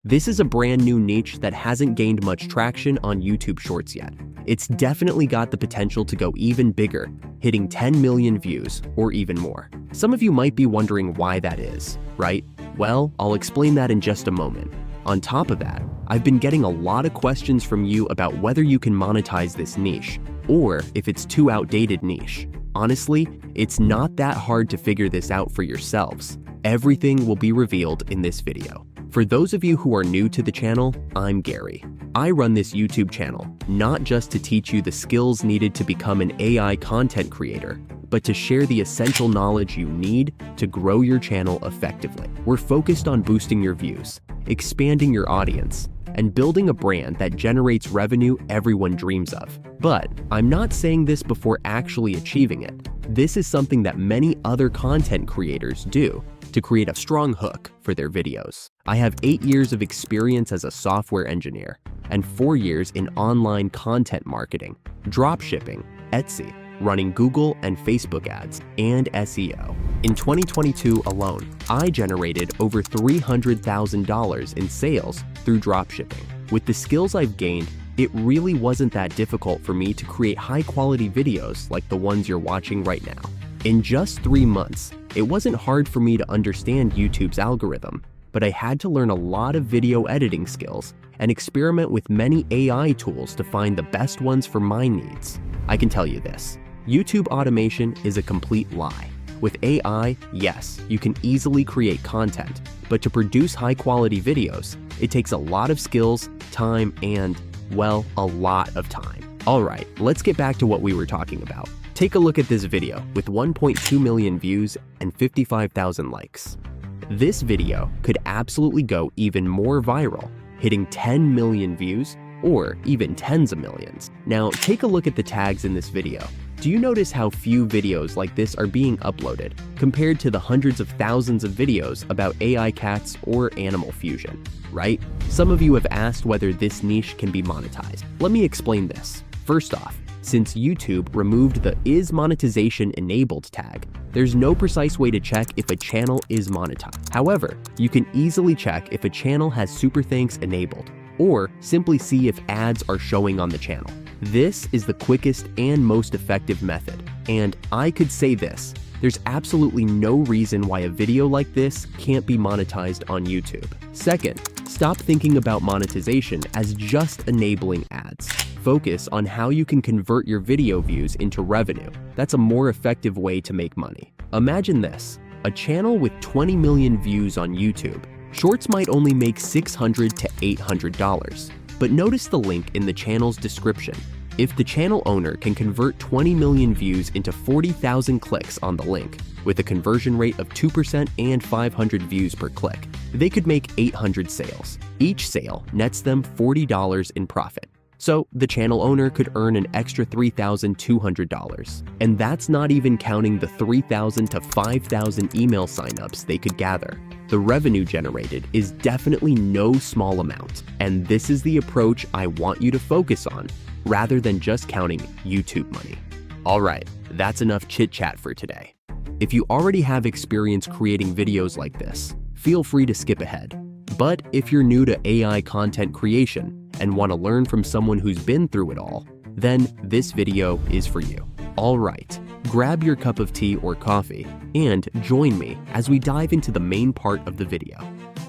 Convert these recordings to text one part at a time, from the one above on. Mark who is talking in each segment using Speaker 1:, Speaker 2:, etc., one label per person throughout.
Speaker 1: This is a brand new niche that hasn't gained much traction on YouTube Shorts yet. It's definitely got the potential to go even bigger, hitting 10 million views or even more. Some of you might be wondering why that is, right? Well, I'll explain that in just a moment. On top of that, I've been getting a lot of questions from you about whether you can monetize this niche, or if it's too outdated niche. Honestly, it's not that hard to figure this out for yourselves. Everything will be revealed in this video. For those of you who are new to the channel, I'm Gary. I run this YouTube channel not just to teach you the skills needed to become an AI content creator, but to share the essential knowledge you need to grow your channel effectively. We're focused on boosting your views, expanding your audience, and building a brand that generates revenue everyone dreams of. But I'm not saying this before actually achieving it. This is something that many other content creators do to create a strong hook for their videos. I have 8 years of experience as a software engineer and 4 years in online content marketing, dropshipping, Etsy, running Google and Facebook ads, and SEO. In 2022 alone, I generated over $300,000 in sales through dropshipping. With the skills I've gained, it really wasn't that difficult for me to create high-quality videos like the ones you're watching right now. In just 3 months, it wasn't hard for me to understand YouTube's algorithm, but I had to learn a lot of video editing skills and experiment with many AI tools to find the best ones for my needs. I can tell you this, YouTube automation is a complete lie. With AI, yes, you can easily create content, but to produce high-quality videos, it takes a lot of skills, time, and, well, a lot of time. Alright, let's get back to what we were talking about. Take a look at this video with 1.2 million views and 55,000 likes. This video could absolutely go even more viral, hitting 10 million views or even tens of millions. Now, take a look at the tags in this video. Do you notice how few videos like this are being uploaded compared to the hundreds of thousands of videos about AI cats or animal fusion, right? Some of you have asked whether this niche can be monetized. Let me explain this. First off, since YouTube removed the "is monetization enabled" tag, there's no precise way to check if a channel is monetized. However, you can easily check if a channel has super thanks enabled, or simply see if ads are showing on the channel. This is the quickest and most effective method, and I could say this, there's absolutely no reason why a video like this can't be monetized on YouTube. Second, stop thinking about monetization as just enabling ads. Focus on how you can convert your video views into revenue. That's a more effective way to make money. Imagine this, a channel with 20 million views on YouTube. Shorts might only make $600 to $800, but notice the link in the channel's description. If the channel owner can convert 20 million views into 40,000 clicks on the link, with a conversion rate of 2% and 500 views per click, they could make 800 sales. Each sale nets them $40 in profit. So the channel owner could earn an extra $3,200. And that's not even counting the 3,000 to 5,000 email signups they could gather. The revenue generated is definitely no small amount. And this is the approach I want you to focus on, rather than just counting YouTube money. Alright, that's enough chit chat for today. If you already have experience creating videos like this, feel free to skip ahead. But if you're new to AI content creation and want to learn from someone who's been through it all, then this video is for you. Alright, grab your cup of tea or coffee and join me as we dive into the main part of the video.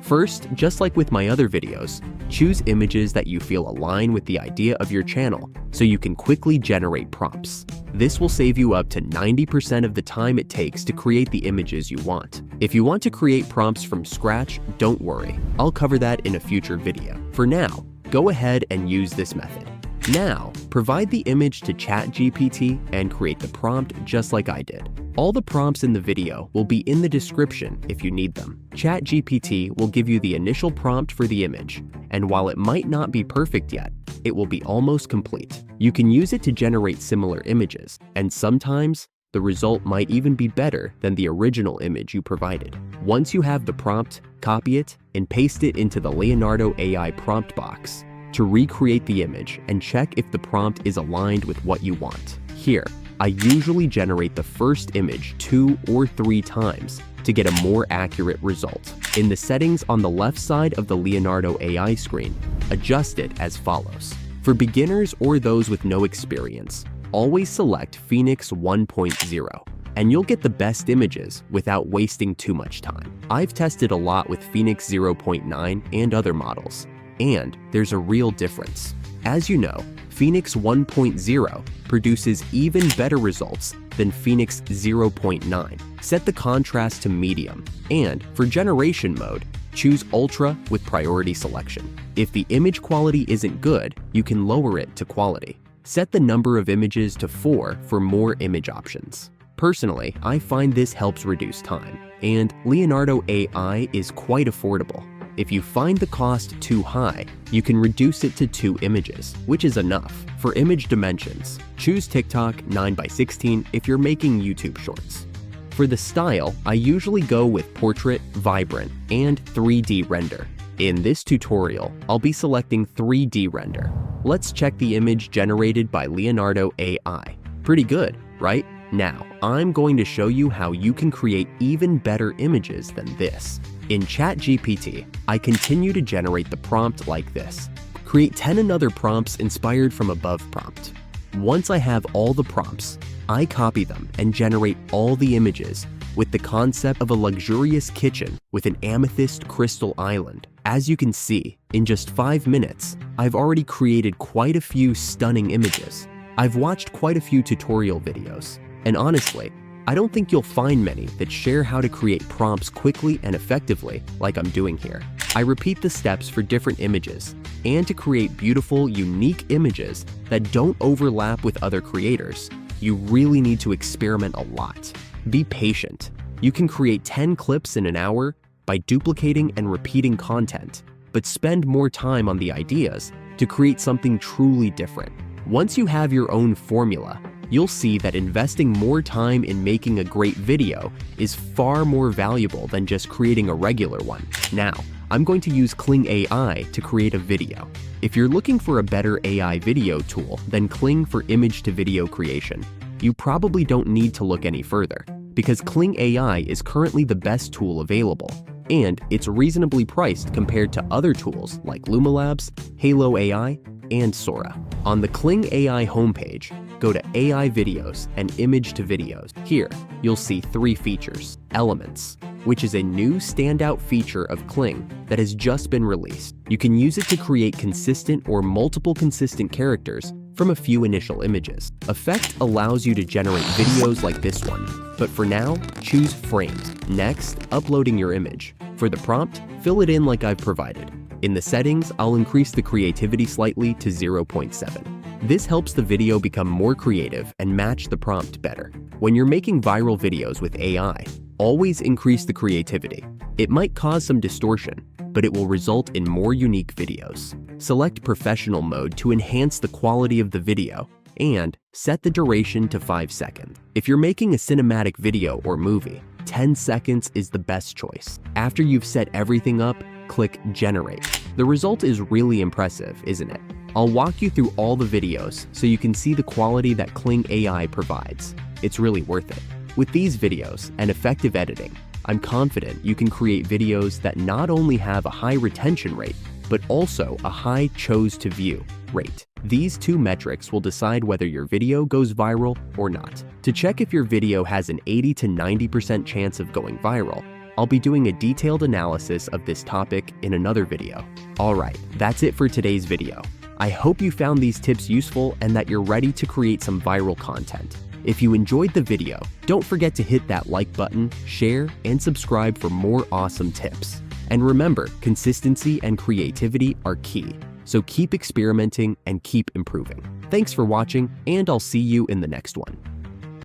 Speaker 1: First, just like with my other videos, choose images that you feel align with the idea of your channel so you can quickly generate prompts. This will save you up to 90% of the time it takes to create the images you want. If you want to create prompts from scratch, don't worry. I'll cover that in a future video. For now, go ahead and use this method. Now, provide the image to ChatGPT and create the prompt just like I did. All the prompts in the video will be in the description if you need them. ChatGPT will give you the initial prompt for the image, and while it might not be perfect yet, it will be almost complete. You can use it to generate similar images, and sometimes the result might even be better than the original image you provided. Once you have the prompt, copy it and paste it into the Leonardo AI prompt box to recreate the image and check if the prompt is aligned with what you want. Here, I usually generate the first image 2 or 3 times to get a more accurate result. In the settings on the left side of the Leonardo AI screen, adjust it as follows. For beginners or those with no experience, always select Phoenix 1.0, and you'll get the best images without wasting too much time. I've tested a lot with Phoenix 0.9 and other models, and there's a real difference. As you know, Phoenix 1.0 produces even better results than Phoenix 0.9. Set the contrast to medium, and for generation mode, choose Ultra with priority selection. If the image quality isn't good, you can lower it to quality. Set the number of images to 4 for more image options. Personally, I find this helps reduce time, and Leonardo AI is quite affordable. If you find the cost too high, you can reduce it to 2 images, which is enough. For image dimensions, choose TikTok 9:16 if you're making YouTube shorts. For the style, I usually go with portrait, vibrant, and 3D render. In this tutorial, I'll be selecting 3D render. Let's check the image generated by Leonardo AI. Pretty good, right? Now, I'm going to show you how you can create even better images than this. In ChatGPT, I continue to generate the prompt like this. Create 10 another prompts inspired from above prompt. Once I have all the prompts, I copy them and generate all the images with the concept of a luxurious kitchen with an amethyst crystal island. As you can see, in just 5 minutes, I've already created quite a few stunning images. I've watched quite a few tutorial videos, and honestly, I don't think you'll find many that share how to create prompts quickly and effectively like I'm doing here. I repeat the steps for different images, and to create beautiful, unique images that don't overlap with other creators, you really need to experiment a lot. Be patient. You can create 10 clips in an hour by duplicating and repeating content, but spend more time on the ideas to create something truly different. Once you have your own formula, you'll see that investing more time in making a great video is far more valuable than just creating a regular one. Now, I'm going to use Kling AI to create a video. If you're looking for a better AI video tool than Kling for image-to-video creation, you probably don't need to look any further, because Kling AI is currently the best tool available, and it's reasonably priced compared to other tools like Lumalabs, Halo AI, and Sora. On the Kling AI homepage, go to AI Videos and Image to Videos. Here, you'll see 3 features. Elements, which is a new standout feature of Kling that has just been released. You can use it to create consistent or multiple consistent characters from a few initial images. Effect allows you to generate videos like this one, but for now, choose Frames. Next, uploading your image. For the prompt, fill it in like I've provided. In the settings, I'll increase the creativity slightly to 0.7. This helps the video become more creative and match the prompt better. When you're making viral videos with AI, always increase the creativity. It might cause some distortion, but it will result in more unique videos. Select professional mode to enhance the quality of the video, and set the duration to 5 seconds. If you're making a cinematic video or movie, 10 seconds is the best choice. After you've set everything up, click Generate. The result is really impressive, isn't it? I'll walk you through all the videos so you can see the quality that Kling AI provides. It's really worth it. With these videos and effective editing, I'm confident you can create videos that not only have a high retention rate, but also a high chose to view rate. These 2 metrics will decide whether your video goes viral or not. To check if your video has an 80 to 90% chance of going viral, I'll be doing a detailed analysis of this topic in another video. Alright, that's it for today's video. I hope you found these tips useful and that you're ready to create some viral content. If you enjoyed the video, don't forget to hit that like button, share, and subscribe for more awesome tips. And remember, consistency and creativity are key, so keep experimenting and keep improving. Thanks for watching, and I'll see you in the next one.